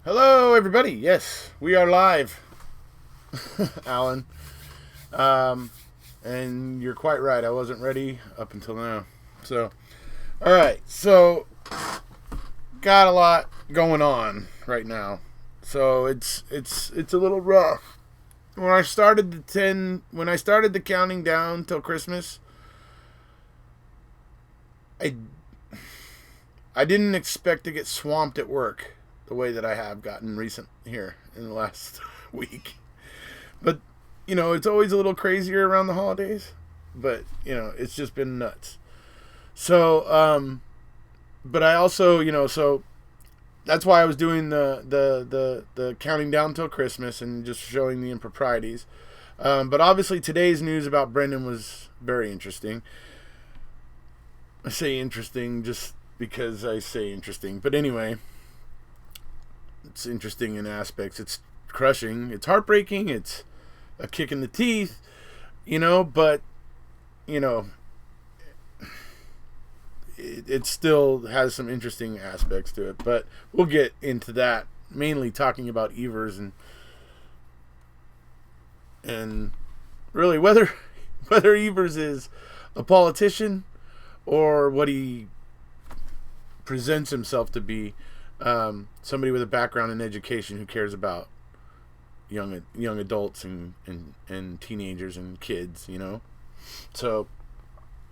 Hello, everybody. Yes, we are live, Alan. Um, and you're quite right. I wasn't ready up until now. So, all right. So, got a lot going on right now. So it's a little rough. When I started the counting down till Christmas, I I didn't expect to get swamped at work the way that I have gotten recent here in the last week. But it's always a little crazier around the holidays. But it's just been nuts. So, but I also, so that's why I was doing the counting down till Christmas and just showing the improprieties. But obviously today's news about Brendan was very interesting. I say interesting just because I say interesting. But anyway, it's interesting in aspects. It's crushing. It's heartbreaking. It's a kick in the teeth, but, it still has some interesting aspects to it. But we'll get into that, mainly talking about Evers and really whether Evers is a politician or what he presents himself to be, somebody with a background in education who cares about young adults and teenagers and kids, So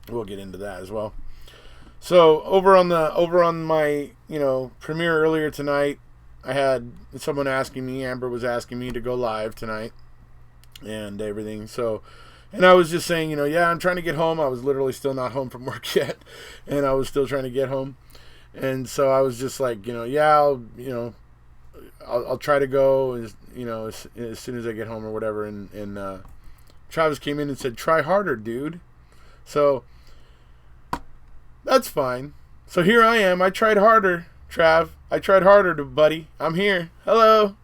we'll get into that as well. So over on my premiere earlier tonight, I had someone asking me, Amber was asking me to go live tonight and everything. So, and I was just saying, yeah, I'm trying to get home. I was literally still not home from work yet, and I was still trying to get home. And so I was just like, yeah, I'll try to go as soon as I get home or whatever. And Travis came in and said, try harder, dude. So that's fine. So here I am. I tried harder, Trav. I tried harder, buddy. I'm here. Hello.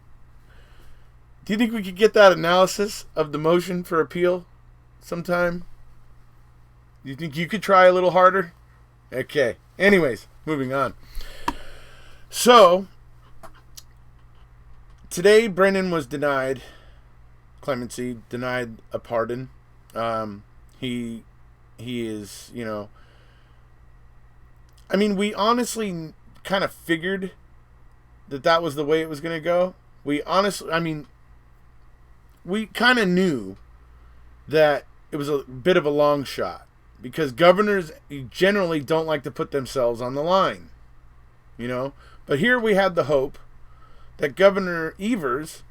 Do you think we could get that analysis of the motion for appeal sometime? Do you think you could try a little harder? Okay. Anyways, moving on. So, today Brendan was denied clemency, denied a pardon. He is, I mean, we honestly kind of figured that was the way it was going to go. We kind of knew that it was a bit of a long shot because governors generally don't like to put themselves on the line, But here we had the hope that Governor Evers,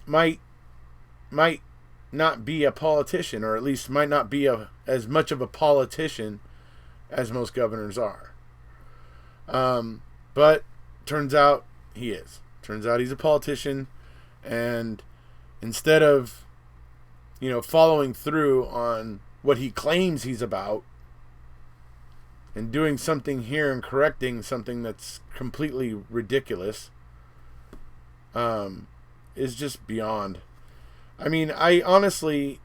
might not be a politician, or at least might not be as much of a politician as most governors are. But turns out he is. Turns out he's a politician, and instead of, following through on what he claims he's about and doing something here and correcting something that's completely ridiculous, is just beyond. I mean, I honestly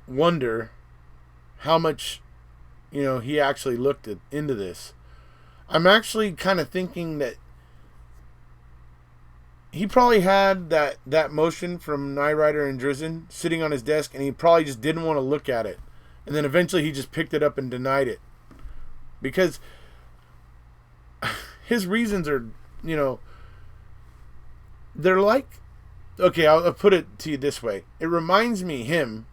wonder how much he actually looked into this. I'm actually kind of thinking that he probably had that motion from Nyrider and Drizzen sitting on his desk, and he probably just didn't want to look at it. And then eventually he just picked it up and denied it. Because his reasons are, they're like, okay, I'll put it to you this way. It reminds me, him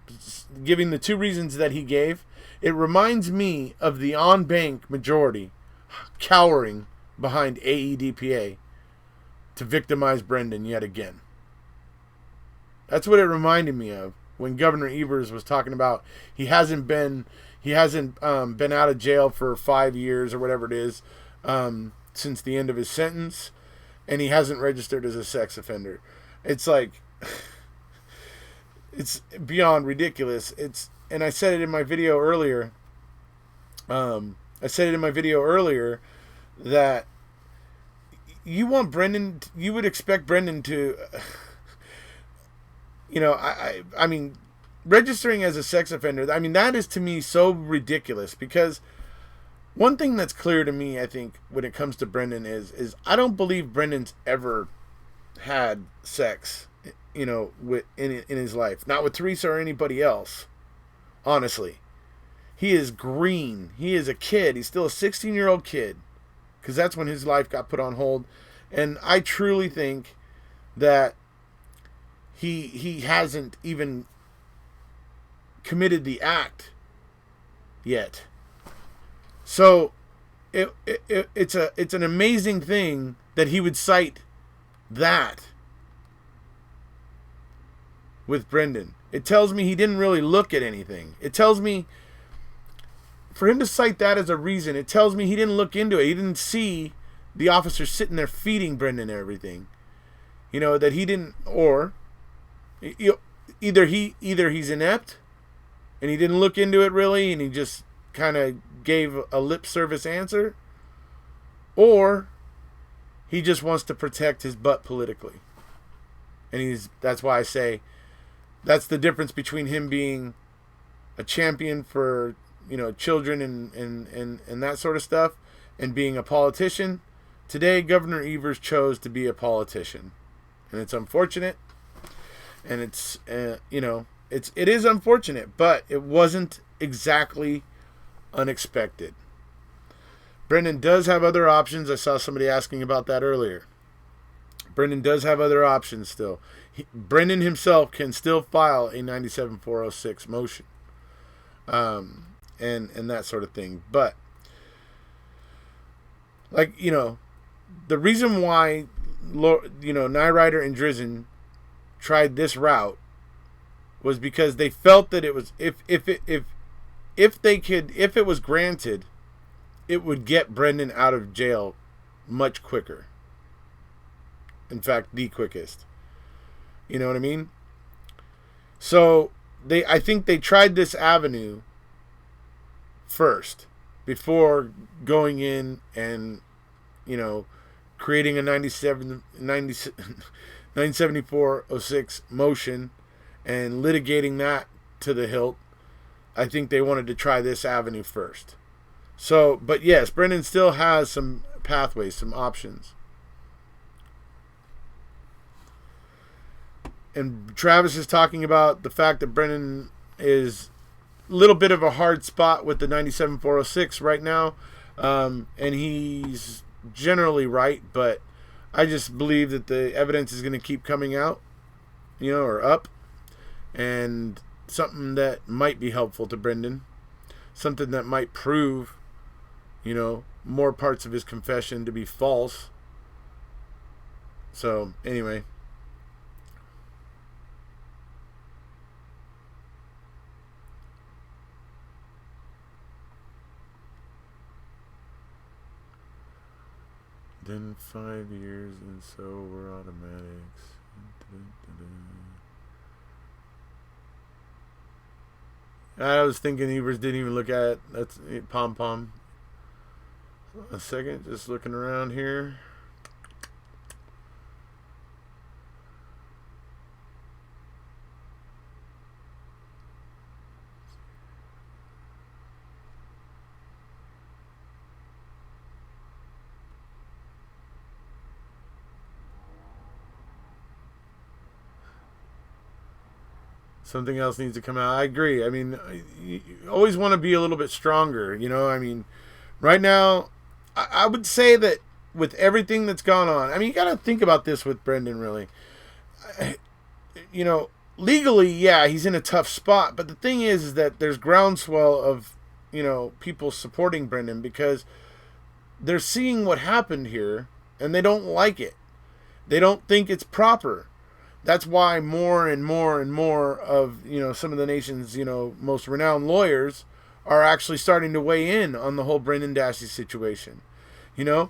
giving the two reasons that he gave, it reminds me of the on-bank majority cowering behind AEDPA to victimize Brendan yet again. That's what it reminded me of when Governor Evers was talking about he hasn't been out of jail for 5 years or whatever it is, since the end of his sentence, and he hasn't registered as a sex offender. It's like, it's beyond ridiculous. And I said it in my video earlier. That you would expect Brendan to, I mean, registering as a sex offender, I mean, that is to me so ridiculous because One thing that's clear to me, I think, when it comes to Brendan is I don't believe Brendan's ever had sex, with in his life. Not with Teresa or anybody else. Honestly, he is green. He is a kid. He's still a 16-year-old kid, because that's when his life got put on hold. And I truly think that he hasn't even committed the act yet. So it's an amazing thing that he would cite that with Brendan. It tells me he didn't really look at anything. It tells me, for him to cite that as a reason, it tells me he didn't look into it. He didn't see the officer sitting there feeding Brendan everything. That he didn't, or either he's inept and he didn't look into it really, and he just kind of gave a lip service answer, or he just wants to protect his butt politically. And that's why I say that's the difference between him being a champion for, children and that sort of stuff, and being a politician. Today, Governor Evers chose to be a politician, and it's unfortunate. And it is unfortunate, but it wasn't exactly unexpected. Brendan does have other options. I saw somebody asking about that earlier. Brendan does have other options still. Brendan himself can still file a 97-406 motion, and that sort of thing. But the reason why Nyrider and Drizzen tried this route was because they felt that it was if it was granted, it would get Brendan out of jail much quicker. In fact, the quickest. You know what I mean? So I think they tried this avenue first before going in and creating a 97406 motion and litigating that to the hilt. I think they wanted to try this avenue first. So, but yes, Brendan still has some pathways, some options. And Travis is talking about the fact that Brendan is a little bit of a hard spot with the 97-406 right now. And he's generally right, but I just believe that the evidence is going to keep coming out, or up. And something that might be helpful to Brendan. Something that might prove, more parts of his confession to be false. So, anyway. Then 5 years, and so we're automatics. I was thinking Evers didn't even look at it. That's pom-pom. A second, just looking around here. Something else needs to come out. I agree. I mean, you always want to be a little bit stronger, I mean, right now, I would say that with everything that's gone on, I mean, you got to think about this with Brendan, really. Legally, yeah, he's in a tough spot, but the thing is that there's groundswell of, people supporting Brendan because they're seeing what happened here, and they don't like it. They don't think it's proper. That's why more and more and more of, some of the nation's, most renowned lawyers are actually starting to weigh in on the whole Brendan Dassey situation. The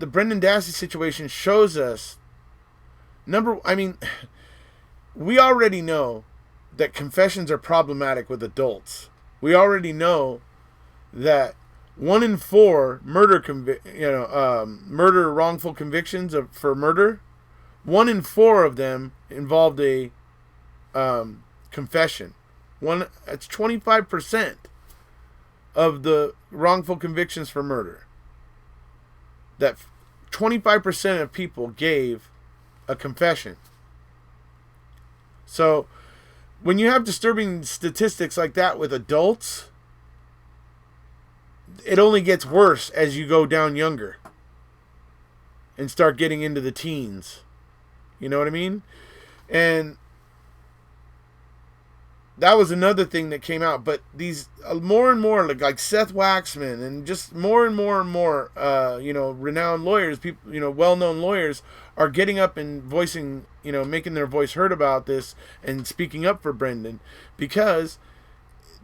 Brendan Dassey situation shows us, we already know that confessions are problematic with adults. We already know that 1 in 4 murder wrongful convictions for murder, 1 in 4 of them involved a confession. That's 25%. of the wrongful convictions for murder, that 25% of people gave a confession. So when you have disturbing statistics like that with adults, it only gets worse as you go down younger and start getting into the teens. You know what I mean? And that was another thing that came out. But these more and more, like Seth Waxman, and just more and more, renowned lawyers, people, well-known lawyers, are getting up and voicing, making their voice heard about this and speaking up for Brendan, because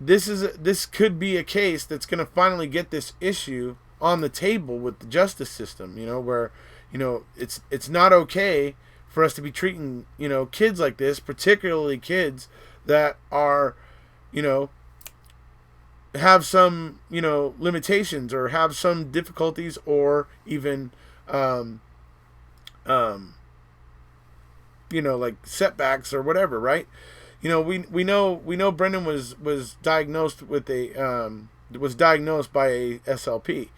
this could be a case that's going to finally get this issue on the table with the justice system. Where it's not okay for us to be treating kids like this, particularly kids that are have some limitations or have some difficulties, or even like setbacks or whatever, right? We know Brendan was diagnosed with was diagnosed by a SLP,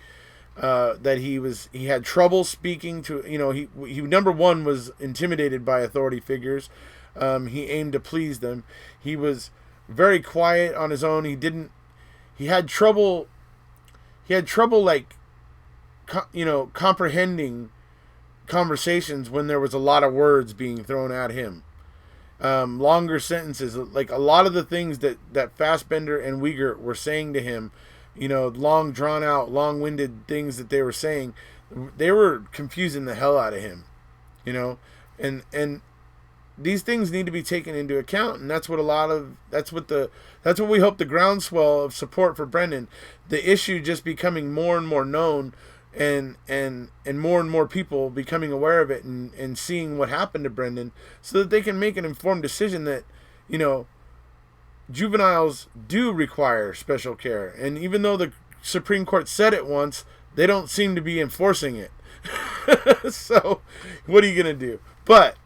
that he had trouble speaking to, he number one was intimidated by authority figures. He aimed to please them. He was very quiet on his own. He had trouble like comprehending conversations when there was a lot of words being thrown at him. Longer sentences, like a lot of the things that Fassbender and Uyghur were saying to him, long drawn out, long-winded things that they were saying, they were confusing the hell out of him, and these things need to be taken into account, and that's what we hope the groundswell of support for Brendan, the issue just becoming more and more known, and more people becoming aware of it, and seeing what happened to Brendan, so that they can make an informed decision that juveniles do require special care. And even though the Supreme Court said it once, they don't seem to be enforcing it. So what are you gonna do? But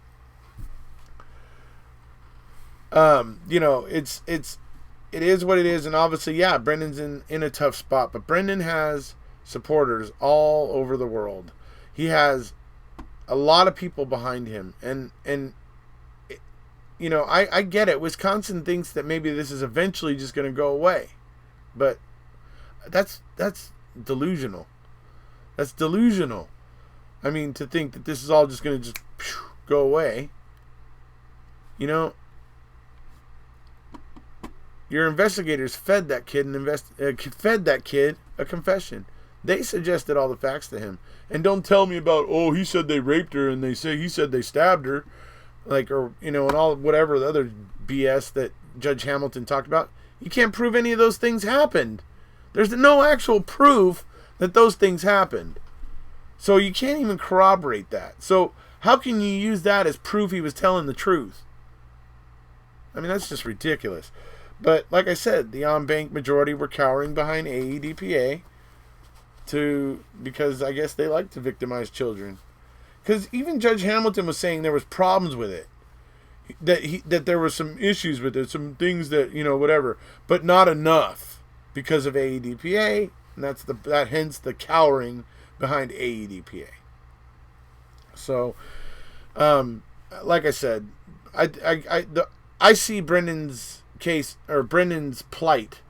it is what it is, and obviously, yeah, Brendan's in a tough spot, but Brendan has supporters all over the world. He has a lot of people behind him, and I get it. Wisconsin thinks that maybe this is eventually just going to go away, but that's delusional. That's delusional. I mean, to think that this is all just going to just go away. Your investigators fed that kid a confession. They suggested all the facts to him. And don't tell me about, he said they raped her, and he said they stabbed her, and all whatever the other BS that Judge Hamilton talked about. You can't prove any of those things happened. There's no actual proof that those things happened. So you can't even corroborate that. So how can you use that as proof he was telling the truth? I mean, that's just ridiculous. But like I said, the on-bank majority were cowering behind AEDPA because I guess they like to victimize children. Because even Judge Hamilton was saying there was problems with it, that there were some issues with it, some things that whatever, but not enough because of AEDPA, and hence the cowering behind AEDPA. So, like I said, I see Brendan's case, or Brendan's plight,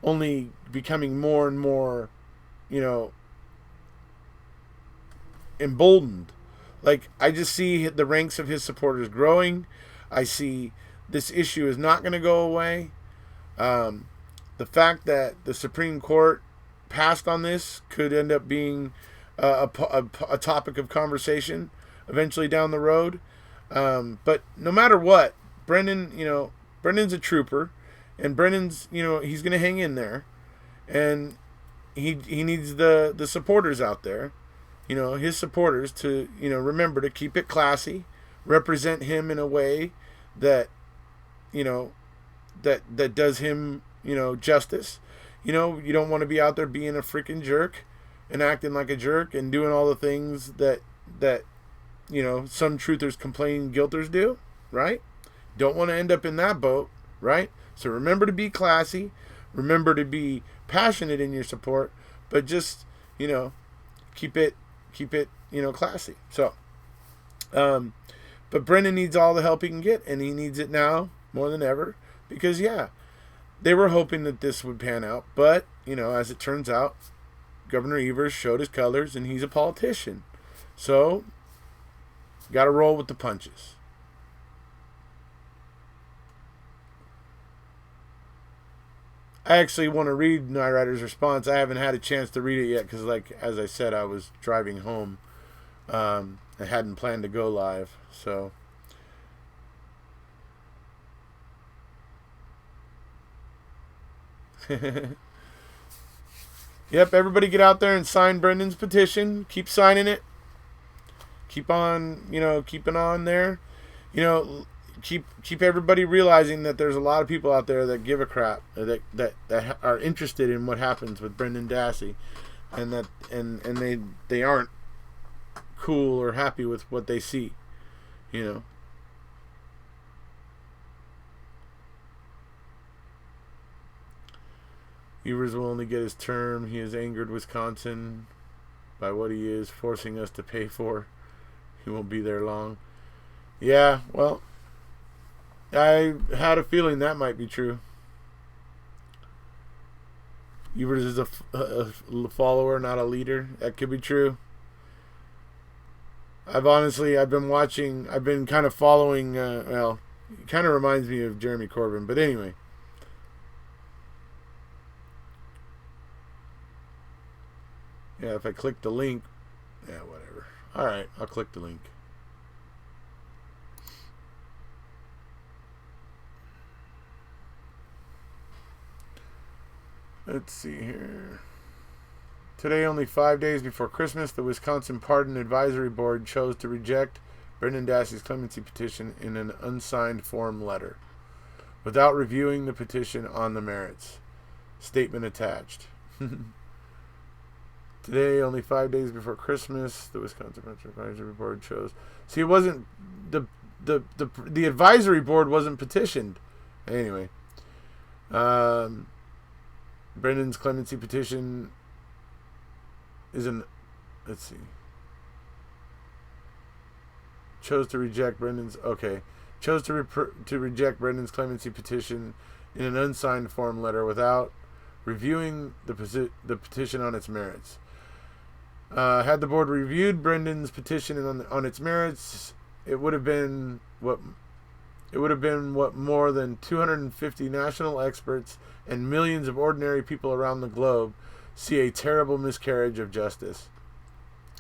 only becoming more and more emboldened. Like, I just see the ranks of his supporters growing. I see this issue is not going to go away. The fact that the Supreme Court passed on this could end up being a topic of conversation eventually down the road. But no matter what, Brendan's a trooper, and Brendan's, he's going to hang in there, and he needs the supporters out there, his supporters to, remember to keep it classy, represent him in a way that, that does him, justice. You don't want to be out there being a freaking jerk and acting like a jerk and doing all the things that some truthers complaining guilters do, right? Don't want to end up in that boat, right? So remember to be classy. remember to be passionate in your support, but just, keep it, classy. So, but Brendan needs all the help he can get, and he needs it now more than ever, because they were hoping that this would pan out, but, as it turns out, Governor Evers showed his colors, and he's a politician. So, got to roll with the punches. I actually want to read Night Rider's response. I haven't had a chance to read it yet because, as I said, I was driving home. I hadn't planned to go live, so. Yep, everybody get out there and sign Brendan's petition. Keep signing it. Keep on, keeping on there. Keep everybody realizing that there's a lot of people out there that give a crap, that are interested in what happens with Brendan Dassey, and that and they aren't cool or happy with what they see, Evers will only get his term. He has angered Wisconsin by what he is forcing us to pay for. He won't be there long. Yeah, well, I had a feeling that might be true. Evers is a follower, not a leader. That could be true. I've been kind of following, it kind of reminds me of Jeremy Corbyn, but anyway. Yeah, if I click the link, whatever. Alright, I'll click the link. Let's see here. Today, only 5 days before Christmas, the Wisconsin Pardon Advisory Board chose to reject Brendan Dassey's clemency petition in an unsigned form letter, without reviewing the petition on the merits. Statement attached. Today, only 5 days before Christmas, the Wisconsin Pardon Advisory Board chose. See, it wasn't the advisory board wasn't petitioned. Anyway, Brendan's clemency petition is let's see. Chose to reject Brendan's clemency petition in an unsigned form letter without reviewing the petition on its merits. Had the board reviewed Brendan's petition on its merits, it would have been what more than 250 national experts and millions of ordinary people around the globe see a terrible miscarriage of justice.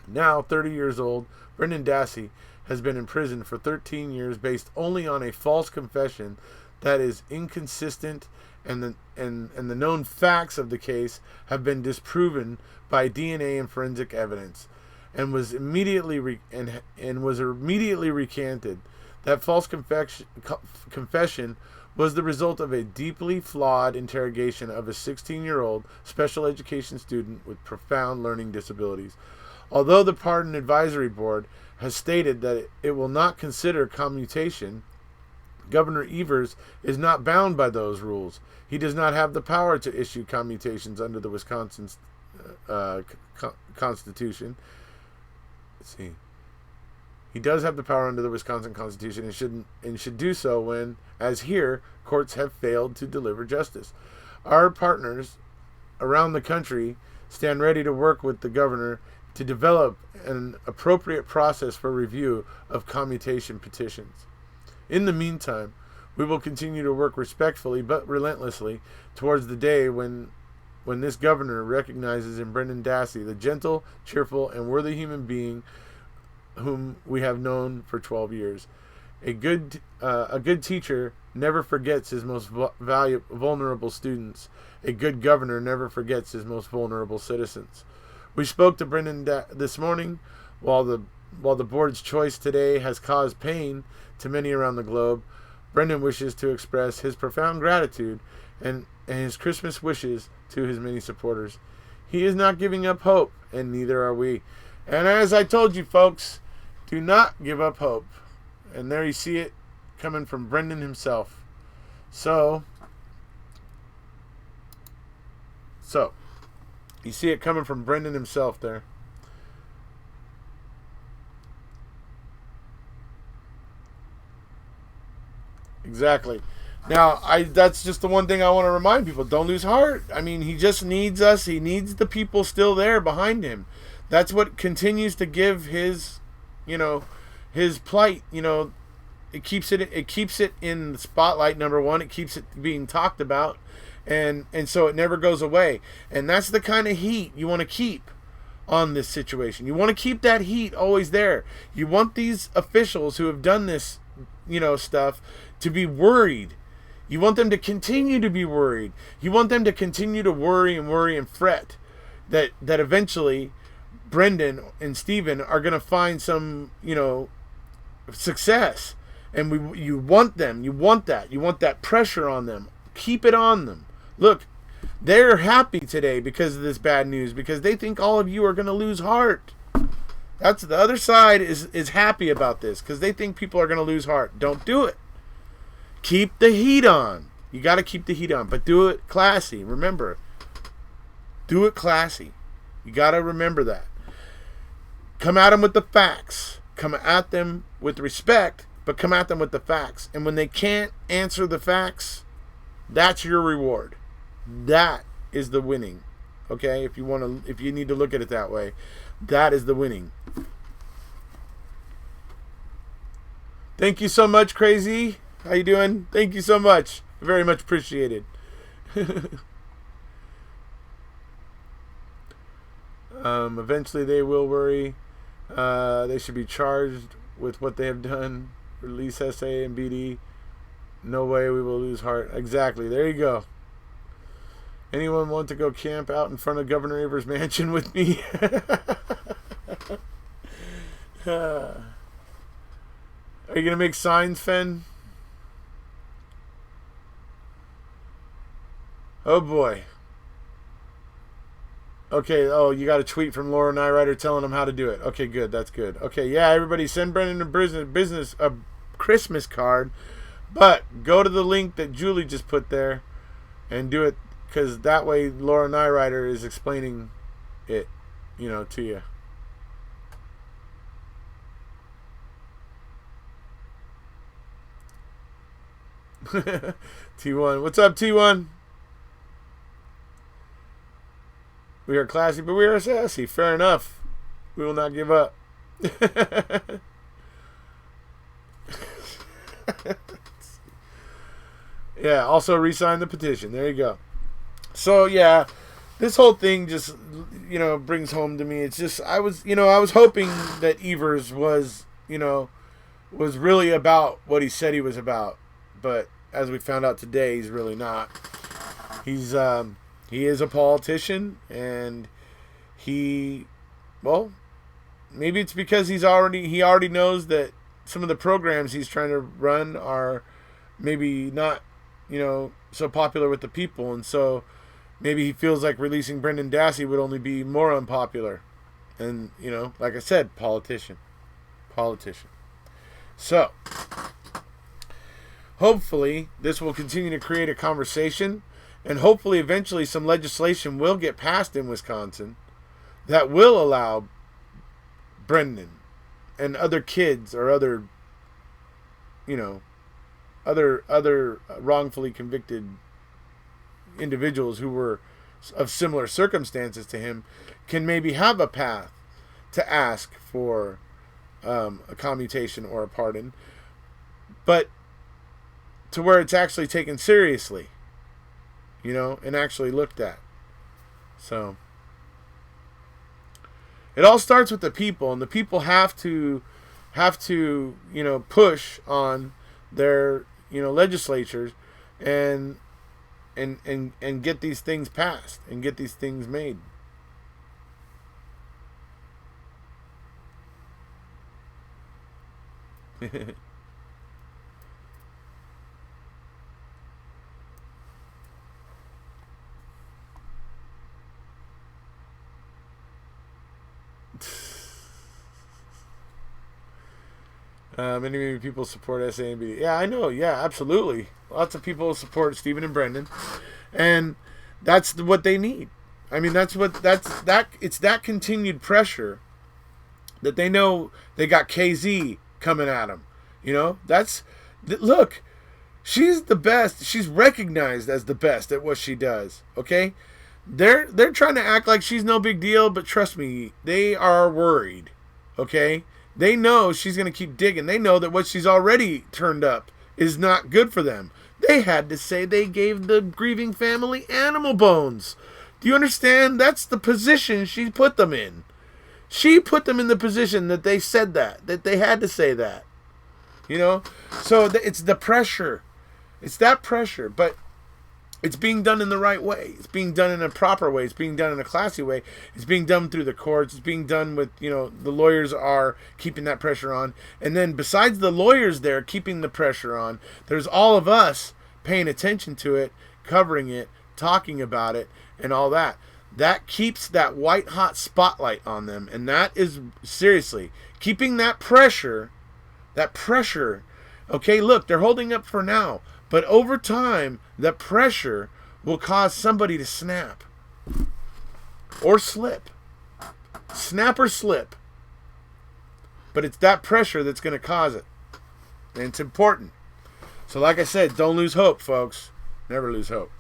Now, 30 years old, Brendan Dassey has been in prison for 13 years based only on a false confession that is inconsistent, and the known facts of the case have been disproven by DNA and forensic evidence, and was immediately recanted. That false confession was the result of a deeply flawed interrogation of a 16-year-old special education student with profound learning disabilities. Although the Pardon Advisory Board has stated that it will not consider commutation, Governor Evers is not bound by those rules. He does not have the power to issue commutations under the Wisconsin Constitution. Let's see. He does have the power under the Wisconsin Constitution and should do so when, as here, courts have failed to deliver justice. Our partners around the country stand ready to work with the governor to develop an appropriate process for review of commutation petitions. In the meantime, we will continue to work respectfully but relentlessly towards the day when this governor recognizes in Brendan Dassey the gentle, cheerful, and worthy human being whom we have known for 12 years. A good teacher never forgets his most vulnerable students. A good governor never forgets his most vulnerable citizens. We spoke to Brendan this morning. While the board's choice today has caused pain to many around the globe, Brendan wishes to express his profound gratitude and his Christmas wishes to his many supporters. He is not giving up hope, and neither are we. And as I told you, folks, do not give up hope. And there you see it coming from Brendan himself. So, So, you see it coming from Brendan himself there. Exactly. Now, that's just the one thing I want to remind people. Don't lose heart. I mean, he just needs us. He needs the people still there behind him. That's what continues to give his, his plight, it keeps it in the spotlight, number one. It keeps it being talked about, and so it never goes away. And that's the kind of heat you want to keep on this situation. You want to keep that heat always there. You want these officials who have done this, stuff to be worried. You want them to continue to be worried. You want them to continue to worry and fret that eventually Brendan and Stephen are going to find some, success. And you want them. You want that. You want that pressure on them. Keep it on them. Look, they're happy today because of this bad news, because they think all of you are going to lose heart. That's the other side is happy about this because they think people are going to lose heart. Don't do it. Keep the heat on. You got to keep the heat on, but do it classy. Remember, do it classy. You got to remember that. Come at them with the facts. Come at them with respect, but come at them with the facts. And when they can't answer the facts, that's your reward. That is the winning. Okay? If you need to look at it that way, that is the winning. Thank you so much, Crazy. How you doing? Thank you so much. Very much appreciated. Eventually they will worry. They should be charged with what they have done. Release SA and BD. No way we will lose heart. Exactly. There you go. Anyone want to go camp out in front of Governor Evers' mansion with me? Are you going to make signs, Fen? Oh, boy. Okay, you got a tweet from Laura Nyrider telling them how to do it. Okay, good. That's good. Okay, yeah, everybody send Brendan a Christmas card, but go to the link that Julie just put there and do it, because that way Laura Nyrider is explaining it, to you. T1. What's up, T1? We are classy, but we are sassy. Fair enough. We will not give up. Yeah, also re-sign the petition. There you go. So, yeah, this whole thing just, brings home to me. It's just, I was hoping that Evers was really about what he said he was about. But as we found out today, he's really not. He is a politician, and maybe it's because he already knows that some of the programs he's trying to run are maybe not, so popular with the people, and so maybe he feels like releasing Brendan Dassey would only be more unpopular. And, like I said, politician. So, hopefully, this will continue to create a conversation, and hopefully eventually some legislation will get passed in Wisconsin that will allow Brendan and other kids or other wrongfully convicted individuals who were of similar circumstances to him can maybe have a path to ask for a commutation or a pardon, but to where it's actually taken seriously, and actually looked at. So it all starts with the people, and the people have to push on their legislatures and get these things passed and get these things made. Many people support SA and BD. Yeah, I know. Yeah, absolutely. Lots of people support Stephen and Brendan, and that's what they need. I mean, it's that continued pressure that they know they got KZ coming at them. You know, look, she's the best. She's recognized as the best at what she does. Okay, they're trying to act like she's no big deal, but trust me, they are worried. Okay, they know she's gonna keep digging. They know that what she's already turned up is not good for them. They had to say they gave the grieving family animal bones. Do you understand? That's the position she put them in. She put them in the position that they said that they had to say that. You know? So it's the pressure. It's that pressure, but it's being done in the right way. It's being done in a proper way. It's being done in a classy way. It's being done through the courts. It's being done with, the lawyers are keeping that pressure on. And then besides the lawyers there keeping the pressure on, there's all of us paying attention to it, covering it, talking about it, and all that. That keeps that white hot spotlight on them. And that is seriously keeping that pressure. Okay, look, they're holding up for now. But over time, the pressure will cause somebody to snap. Or slip. Snap or slip. But it's that pressure that's going to cause it. And it's important. So like I said, don't lose hope, folks. Never lose hope.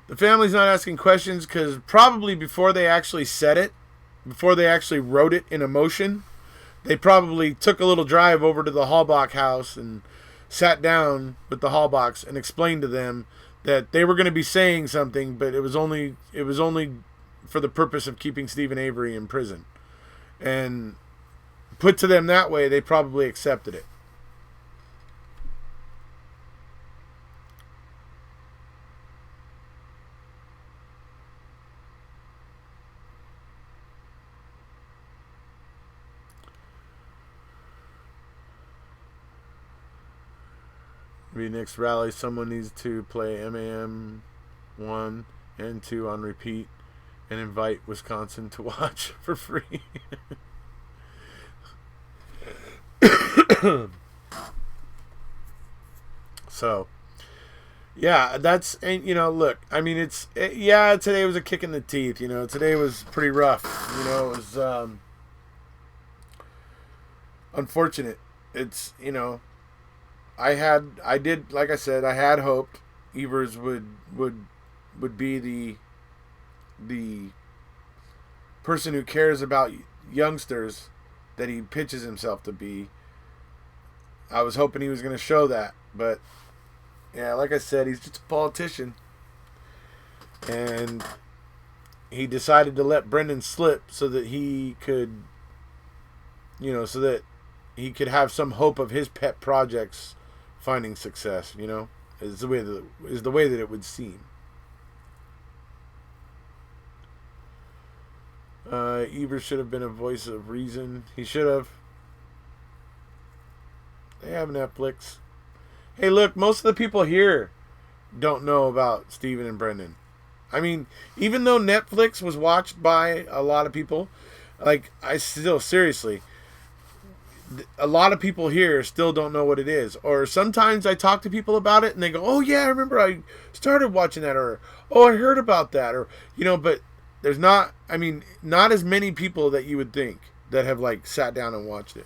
The family's not asking questions because probably before they actually said it, before they actually wrote it in a motion, they probably took a little drive over to the Hallbach house and sat down with the Hallbachs and explained to them that they were going to be saying something, but it was only for the purpose of keeping Stephen Avery in prison. And put to them that way, they probably accepted it. Maybe next rally, someone needs to play MAM 1 and 2 on repeat and invite Wisconsin to watch for free. So, yeah, look, I mean, today was a kick in the teeth, today was pretty rough, it was, unfortunate. It's, like I said, I had hoped Evers would be the person who cares about youngsters that he pitches himself to be. I was hoping he was going to show that, but yeah, like I said, he's just a politician, and he decided to let Brendan slip so that he could, have some hope of his pet projects finding success, is the way that it would seem. Evers should have been a voice of reason. He should have. They have Netflix. Hey, look, most of the people here don't know about Stephen and Brendan. I mean, even though Netflix was watched by a lot of people, seriously, a lot of people here still don't know what it is. Or sometimes I talk to people about it and they go, oh yeah, I remember I started watching that, or oh, I heard about that, or but there's not as many people that you would think that have sat down and watched it.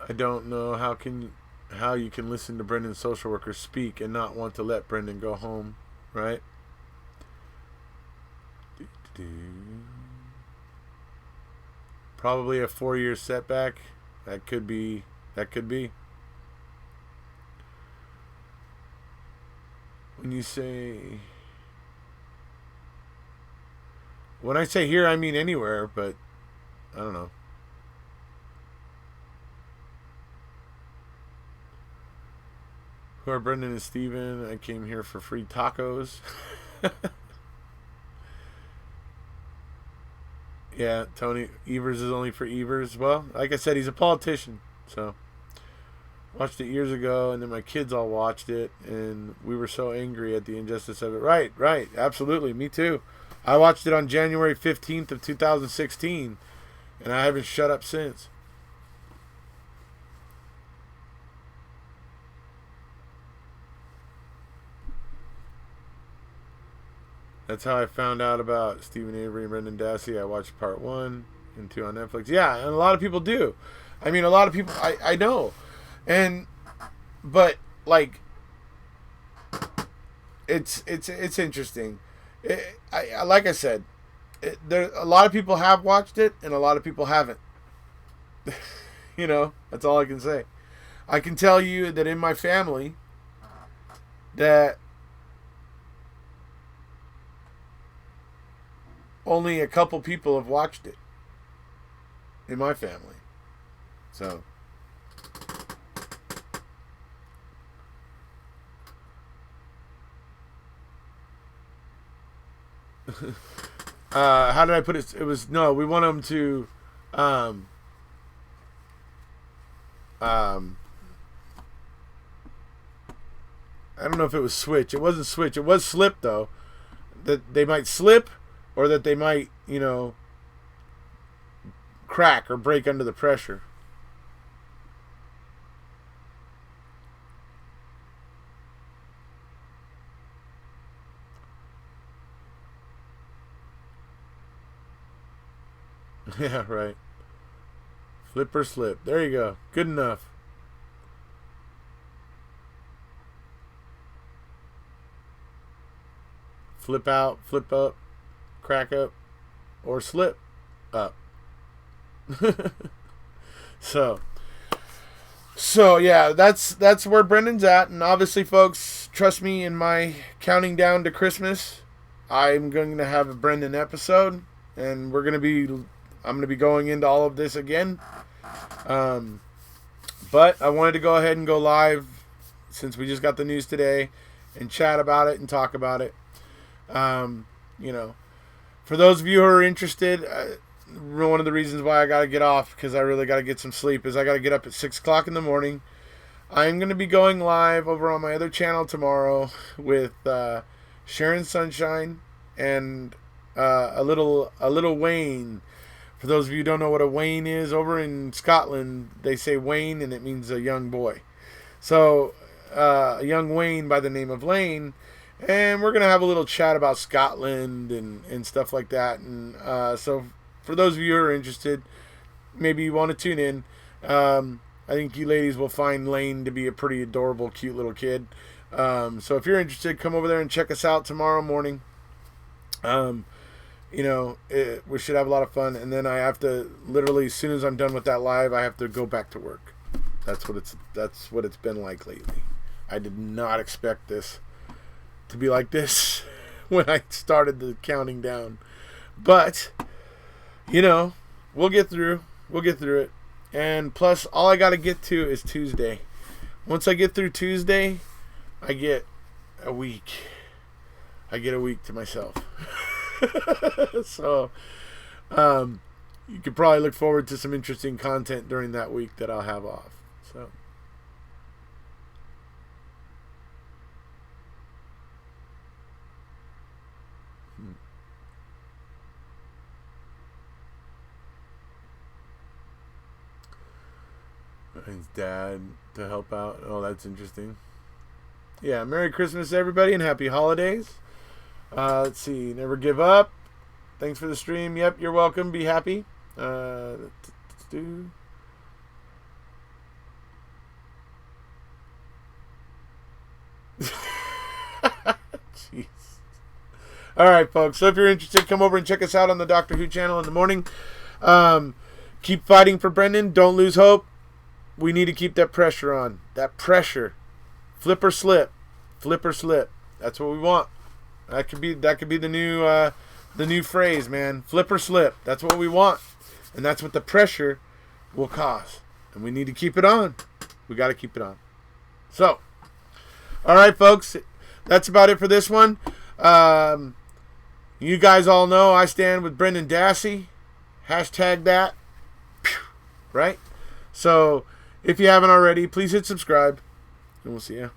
I don't know how you can listen to Brendan's social worker speak and not want to let Brendan go home, right? Probably a 4-year setback. That could be. When I say here, I mean anywhere, but I don't know. Who are Brendan and Steven? I came here for free tacos. Yeah, Tony Evers is only for Evers. Well, like I said, he's a politician. So, watched it years ago, and then my kids all watched it, and we were so angry at the injustice of it. Right, absolutely, me too. I watched it on January 15th of 2016, and I haven't shut up since. That's how I found out about Stephen Avery and Brendan Dassey. I watched part 1 and 2 on Netflix. Yeah, and a lot of people do. I mean, a lot of people I know. But like, it's interesting. Like I said, there a lot of people have watched it and a lot of people haven't. You know, that's all I can say. I can tell you that in my family that only a couple people have watched it in my family. So how did I put it? It was, no, we want them to I don't know if it was switch. It wasn't switch. It was slip, though. That they might slip, or that they might, you know, crack or break under the pressure. Yeah, right. Flip or slip. There you go. Good enough. Flip out, flip up, crack up, or slip up. So yeah, that's where Brendan's at. And obviously, folks, trust me, in my counting down to Christmas, I'm going to have a Brendan episode, and I'm going to be going into all of this again. But I wanted to go ahead and go live since we just got the news today and chat about it and talk about it. You know, for those of you who are interested, one of the reasons why I got to get off, because I really got to get some sleep, is I got to get up at 6 o'clock in the morning. I'm going to be going live over on my other channel tomorrow with Sharon Sunshine and a little Wayne. For those of you who don't know what a Wayne is, over in Scotland, they say Wayne, and it means a young boy. So, a young Wayne by the name of Lane. And we're going to have a little chat about Scotland and stuff like that. And so, for those of you who are interested, maybe you want to tune in. I think you ladies will find Lane to be a pretty adorable, cute little kid. So, if you're interested, come over there and check us out tomorrow morning. You know, we should have a lot of fun. And then I have to, literally, as soon as I'm done with that live, I have to go back to work. That's what it's been like lately. I did not expect this to be like this when I started the counting down. But, you know, we'll get through it. And plus, all I got to get to is Tuesday. Once I get through Tuesday, I get a week. I get a week to myself. So, you could probably look forward to some interesting content during that week that I'll have off. So, his dad to help out. Oh, that's interesting. Yeah, Merry Christmas, everybody, and Happy Holidays. Let's see. Never give up. Thanks for the stream. Yep, you're welcome. Be happy. Jeez. All right, folks. So if you're interested, come over and check us out on the Doctor Who channel in the morning. Keep fighting for Brendan. Don't lose hope. We need to keep that pressure on. That pressure. Flip or slip. Flip or slip. That's what we want. That could be the new phrase, man. Flip or slip. That's what we want. And that's what the pressure will cause. And we need to keep it on. We got to keep it on. So, all right, folks. That's about it for this one. You guys all know I stand with Brendan Dassey. Hashtag that. Right? So, if you haven't already, please hit subscribe. And we'll see you.